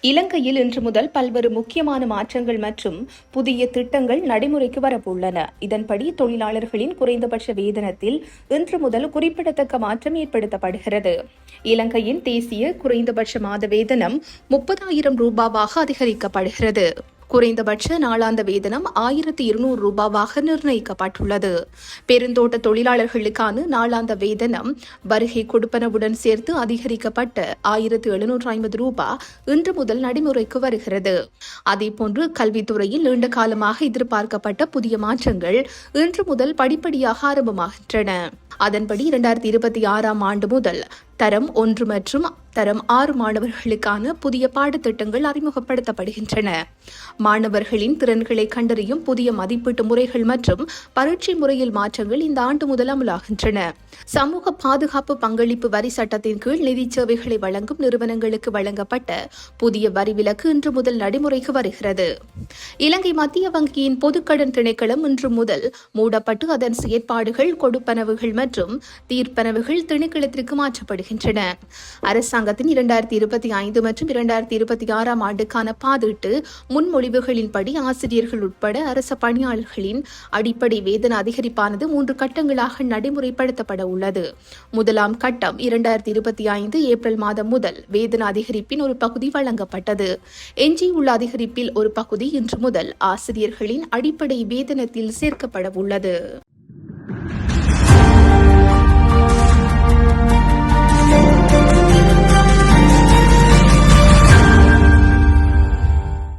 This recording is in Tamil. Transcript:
இலங்கையில் இன்று முதல் பல்வேறு முக்கியமான மாற்றங்கள் மற்றும் புதிய திட்டங்கள் நடைமுறைக்கு வரவுள்ளன. இதன்படி தொழிலாளர்களின் குறைந்தபட்ச வேதனத்தில் இன்று முதல் குறிப்பிடத்தக்க மாற்றம் ஏற்படுத்தப்படுகிறது. இலங்கையின் தேசிய குறைந்தபட்ச மாத வேதனம் 30,000 ரூபாவாக அதிகரிக்கப்படுகிறது. குறைந்தபட்ச நாளாந்த வேதனம் 1,200 ரூபாவாக நிர்ணயிக்கப்பட்டுள்ளது. பெருந்தோட்ட தொழிலாளர்களுக்கான நாளாந்த வேதனம் வருகை கொடுப்பனவுடன் சேர்த்து அதிகரிக்கப்பட்ட 1,750 ரூபாய் இன்று முதல் நடைமுறைக்கு வருகிறது. அதேபோன்று கல்வித்துறையில் நீண்ட காலமாக எதிர்பார்க்கப்பட்ட புதிய மாற்றங்கள் இன்று முதல் படிப்படியாக ஆரம்பமாகின்றன. அதன்படி 2026ஆம் ஆண்டு முதல் தரம் 1 மற்றும் தரம் 6 மாணவர்களுக்கான புதிய பாடத்திட்டங்கள் அறிமுகப்படுத்தப்படுகின்றன. மாணவர்களின் திறன்களை கண்டறியும் புதிய மதிப்பீட்டு முறைகள் மற்றும் பரீட்சை முறையில் மாற்றங்கள் இந்த ஆண்டு முதல் அமலாகின்றன. சமூக பாதுகாப்பு பங்களிப்பு வரி சட்டத்தின் கீழ் நிதி சேவைகளை வழங்கும் நிறுவனங்களுக்கு வழங்கப்பட்ட புதிய வரி விலக்கு இன்று முதல் நடைமுறைக்கு வருகிறது. இலங்கை மத்திய வங்கியின் பொதுக்கடன் திணைக்களம் இன்று முதல் மூடப்பட்டு அதன் செயற்பாடுகள் கொடுப்பனவுகள் மற்றும் தீர்ப்பனவுகள் திணைக்களத்திற்கு மாற்றப்படுகின்றன. அரசாங்கத்தின் 2025 மற்றும் 2026ஆம் ஆண்டுக்கான பாதீட்டு முன்மொழிவுகளின்படி ஆசிரியர்கள் உட்பட அரச பணியாளர்களின் அடிப்படை வேதன அதிகரிப்பானது 3 கட்டங்களாக நடைமுறைப்படுத்தப்பட உள்ளது. முதலாம் கட்டம் 2025 ஏப்ரல் மாதம் முதல் வேதன அதிகரிப்பின் ஒரு பகுதி வழங்கப்பட்டது. எஞ்சியுள்ள அதிகரிப்பில் ஒரு பகுதி இன்று முதல் ஆசிரியர்களின் அடிப்படை வேதனத்தில் சேர்க்கப்பட உள்ளது.